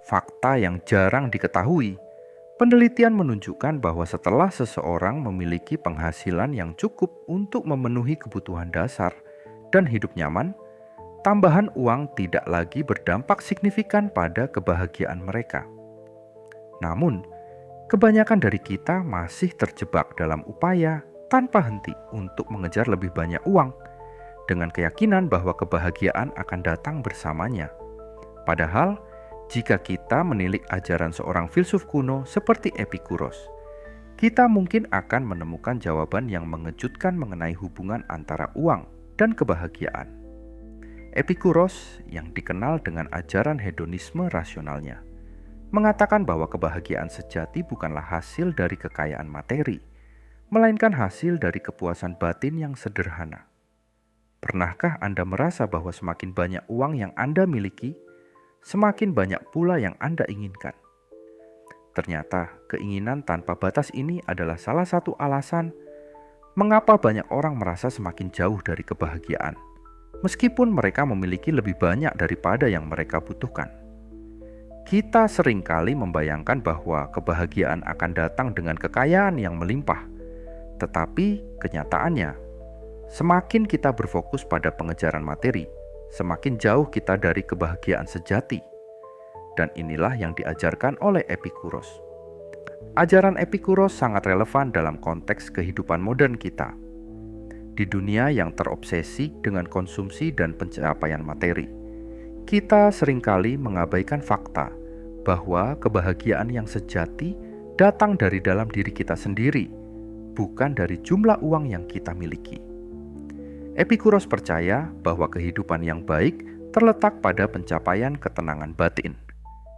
fakta yang jarang diketahui. Penelitian menunjukkan bahwa setelah seseorang memiliki penghasilan yang cukup untuk memenuhi kebutuhan dasar dan hidup nyaman, tambahan uang tidak lagi berdampak signifikan pada kebahagiaan mereka. Namun, kebanyakan dari kita masih terjebak dalam upaya tanpa henti untuk mengejar lebih banyak uang, dengan keyakinan bahwa kebahagiaan akan datang bersamanya. Padahal, jika kita menilik ajaran seorang filsuf kuno seperti Epikuros, kita mungkin akan menemukan jawaban yang mengejutkan mengenai hubungan antara uang dan kebahagiaan. Epikuros, yang dikenal dengan ajaran hedonisme rasionalnya, mengatakan bahwa kebahagiaan sejati bukanlah hasil dari kekayaan materi, melainkan hasil dari kepuasan batin yang sederhana. Pernahkah Anda merasa bahwa semakin banyak uang yang Anda miliki, semakin banyak pula yang Anda inginkan? Ternyata, keinginan tanpa batas ini adalah salah satu alasan mengapa banyak orang merasa semakin jauh dari kebahagiaan, meskipun mereka memiliki lebih banyak daripada yang mereka butuhkan. Kita seringkali membayangkan bahwa kebahagiaan akan datang dengan kekayaan yang melimpah, tetapi kenyataannya, semakin kita berfokus pada pengejaran materi, semakin jauh kita dari kebahagiaan sejati. Dan inilah yang diajarkan oleh Epikuros. Ajaran Epikuros sangat relevan dalam konteks kehidupan modern kita. Di dunia yang terobsesi dengan konsumsi dan pencapaian materi, kita seringkali mengabaikan fakta bahwa kebahagiaan yang sejati datang dari dalam diri kita sendiri, bukan dari jumlah uang yang kita miliki. Epikuros percaya bahwa kehidupan yang baik terletak pada pencapaian ketenangan batin,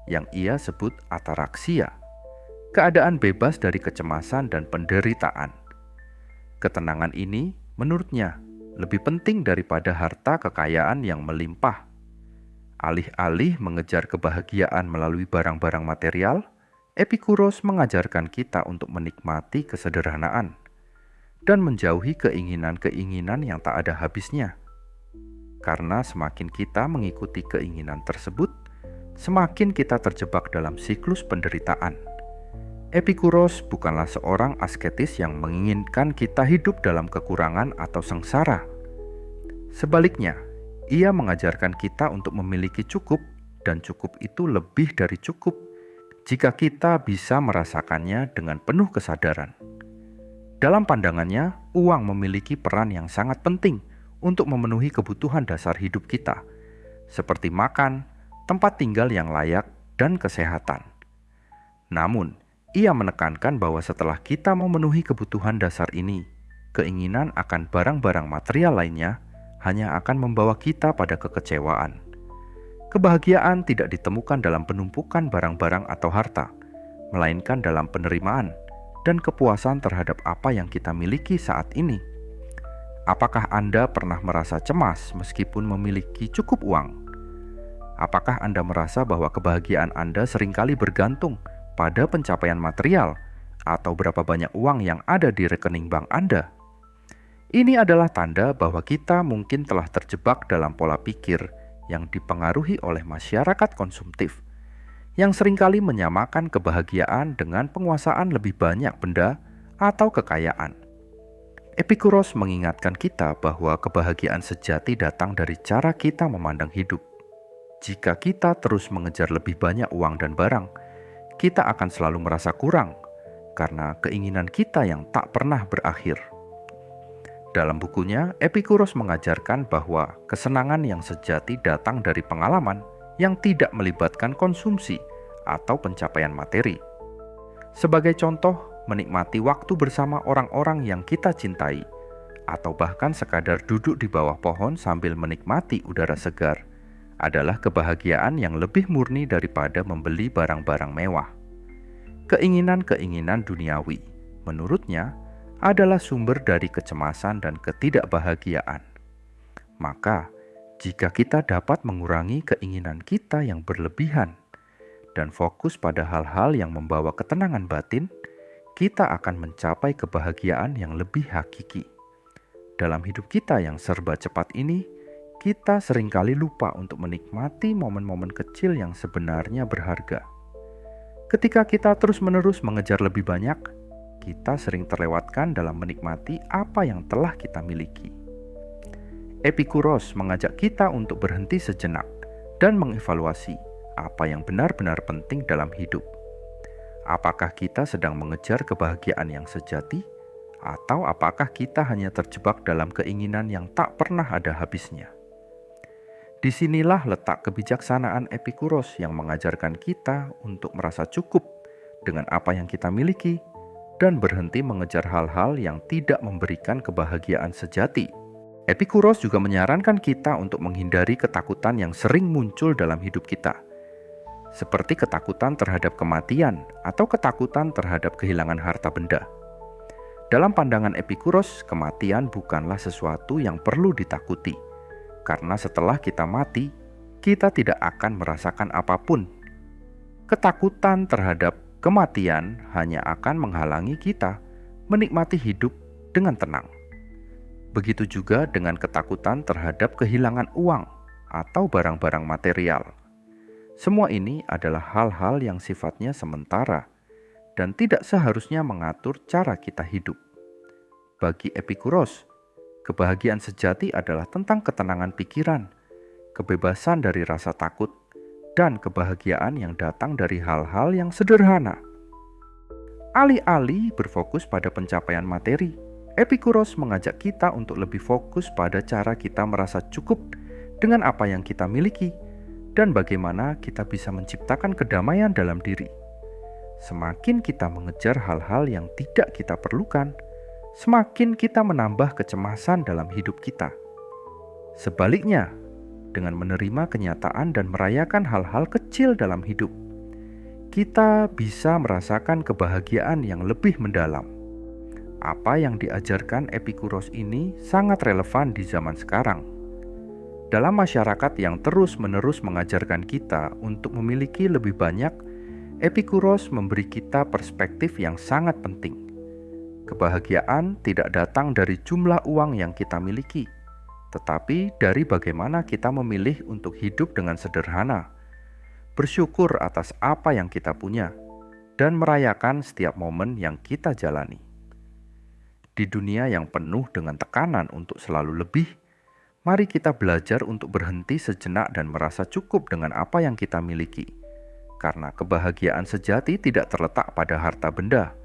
yang ia sebut ataraksia, keadaan bebas dari kecemasan dan penderitaan. Ketenangan ini, menurutnya, lebih penting daripada harta kekayaan yang melimpah. Alih-alih mengejar kebahagiaan melalui barang-barang material, Epikuros mengajarkan kita untuk menikmati kesederhanaan dan menjauhi keinginan-keinginan yang tak ada habisnya. Karena semakin kita mengikuti keinginan tersebut, semakin kita terjebak dalam siklus penderitaan. Epikuros bukanlah seorang asketis yang menginginkan kita hidup dalam kekurangan atau sengsara. Sebaliknya, ia mengajarkan kita untuk memiliki cukup, dan cukup itu lebih dari cukup jika kita bisa merasakannya dengan penuh kesadaran. Dalam pandangannya, uang memiliki peran yang sangat penting untuk memenuhi kebutuhan dasar hidup kita, seperti makan, tempat tinggal yang layak, dan kesehatan. Namun, ia menekankan bahwa setelah kita memenuhi kebutuhan dasar ini, keinginan akan barang-barang material lainnya hanya akan membawa kita pada kekecewaan. Kebahagiaan tidak ditemukan dalam penumpukan barang-barang atau harta, melainkan dalam penerimaan dan kepuasan terhadap apa yang kita miliki saat ini. Apakah Anda pernah merasa cemas meskipun memiliki cukup uang? Apakah Anda merasa bahwa kebahagiaan Anda seringkali bergantung pada pencapaian material atau berapa banyak uang yang ada di rekening bank Anda? Ini adalah tanda bahwa kita mungkin telah terjebak dalam pola pikir yang dipengaruhi oleh masyarakat konsumtif, yang seringkali menyamakan kebahagiaan dengan penguasaan lebih banyak benda atau kekayaan. Epikuros mengingatkan kita bahwa kebahagiaan sejati datang dari cara kita memandang hidup. Jika kita terus mengejar lebih banyak uang dan barang, kita akan selalu merasa kurang karena keinginan kita yang tak pernah berakhir. Dalam bukunya, Epikuros mengajarkan bahwa kesenangan yang sejati datang dari pengalaman yang tidak melibatkan konsumsi atau pencapaian materi. Sebagai contoh, menikmati waktu bersama orang-orang yang kita cintai, atau bahkan sekadar duduk di bawah pohon sambil menikmati udara segar, adalah kebahagiaan yang lebih murni daripada membeli barang-barang mewah. Keinginan-keinginan duniawi, menurutnya, adalah sumber dari kecemasan dan ketidakbahagiaan. Maka, jika kita dapat mengurangi keinginan kita yang berlebihan dan fokus pada hal-hal yang membawa ketenangan batin, kita akan mencapai kebahagiaan yang lebih hakiki. Dalam hidup kita yang serba cepat ini, kita seringkali lupa untuk menikmati momen-momen kecil yang sebenarnya berharga. Ketika kita terus-menerus mengejar lebih banyak, kita sering terlewatkan dalam menikmati apa yang telah kita miliki. Epikuros mengajak kita untuk berhenti sejenak dan mengevaluasi apa yang benar-benar penting dalam hidup. Apakah kita sedang mengejar kebahagiaan yang sejati, atau apakah kita hanya terjebak dalam keinginan yang tak pernah ada habisnya? Disinilah letak kebijaksanaan Epikuros yang mengajarkan kita untuk merasa cukup dengan apa yang kita miliki dan berhenti mengejar hal-hal yang tidak memberikan kebahagiaan sejati. Epikuros juga menyarankan kita untuk menghindari ketakutan yang sering muncul dalam hidup kita, seperti ketakutan terhadap kematian atau ketakutan terhadap kehilangan harta benda. Dalam pandangan Epikuros, kematian bukanlah sesuatu yang perlu ditakuti, karena setelah kita mati, kita tidak akan merasakan apapun. Ketakutan terhadap kematian hanya akan menghalangi kita menikmati hidup dengan tenang. Begitu juga dengan ketakutan terhadap kehilangan uang atau barang-barang material. Semua ini adalah hal-hal yang sifatnya sementara dan tidak seharusnya mengatur cara kita hidup. Bagi Epikuros, kebahagiaan sejati adalah tentang ketenangan pikiran, kebebasan dari rasa takut, dan kebahagiaan yang datang dari hal-hal yang sederhana. Alih-alih berfokus pada pencapaian materi, Epikuros mengajak kita untuk lebih fokus pada cara kita merasa cukup dengan apa yang kita miliki dan bagaimana kita bisa menciptakan kedamaian dalam diri. Semakin kita mengejar hal-hal yang tidak kita perlukan, semakin kita menambah kecemasan dalam hidup kita. Sebaliknya, dengan menerima kenyataan dan merayakan hal-hal kecil dalam hidup, kita bisa merasakan kebahagiaan yang lebih mendalam. Apa yang diajarkan Epikuros ini sangat relevan di zaman sekarang. Dalam masyarakat yang terus-menerus mengajarkan kita untuk memiliki lebih banyak, Epikuros memberi kita perspektif yang sangat penting. Kebahagiaan tidak datang dari jumlah uang yang kita miliki, tetapi dari bagaimana kita memilih untuk hidup dengan sederhana, bersyukur atas apa yang kita punya, dan merayakan setiap momen yang kita jalani. Di dunia yang penuh dengan tekanan untuk selalu lebih, mari kita belajar untuk berhenti sejenak dan merasa cukup dengan apa yang kita miliki. Karena kebahagiaan sejati tidak terletak pada harta benda,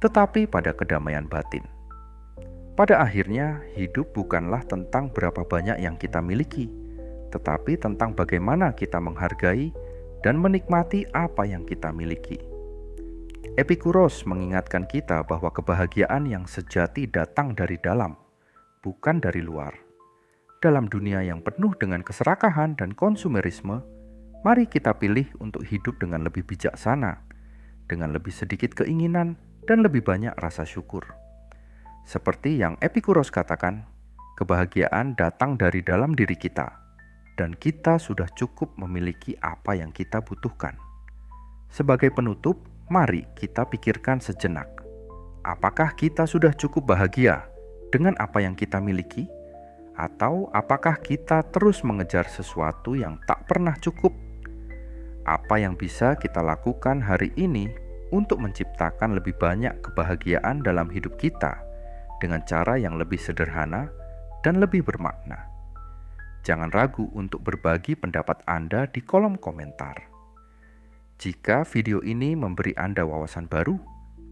tetapi pada kedamaian batin. Pada akhirnya, hidup bukanlah tentang berapa banyak yang kita miliki, tetapi tentang bagaimana kita menghargai dan menikmati apa yang kita miliki. Epikuros mengingatkan kita bahwa kebahagiaan yang sejati datang dari dalam, bukan dari luar. Dalam dunia yang penuh dengan keserakahan dan konsumerisme, mari kita pilih untuk hidup dengan lebih bijaksana, dengan lebih sedikit keinginan dan lebih banyak rasa syukur. Seperti yang Epikuros katakan, kebahagiaan datang dari dalam diri kita, dan kita sudah cukup memiliki apa yang kita butuhkan. Sebagai penutup, mari kita pikirkan sejenak. Apakah kita sudah cukup bahagia dengan apa yang kita miliki? Atau apakah kita terus mengejar sesuatu yang tak pernah cukup? Apa yang bisa kita lakukan hari ini untuk menciptakan lebih banyak kebahagiaan dalam hidup kita dengan cara yang lebih sederhana dan lebih bermakna? Jangan ragu untuk berbagi pendapat Anda di kolom komentar. Jika video ini memberi Anda wawasan baru,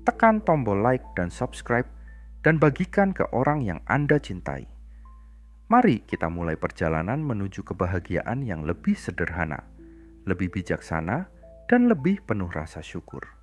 tekan tombol like dan subscribe dan bagikan ke orang yang Anda cintai. Mari kita mulai perjalanan menuju kebahagiaan yang lebih sederhana, lebih bijaksana, dan lebih penuh rasa syukur.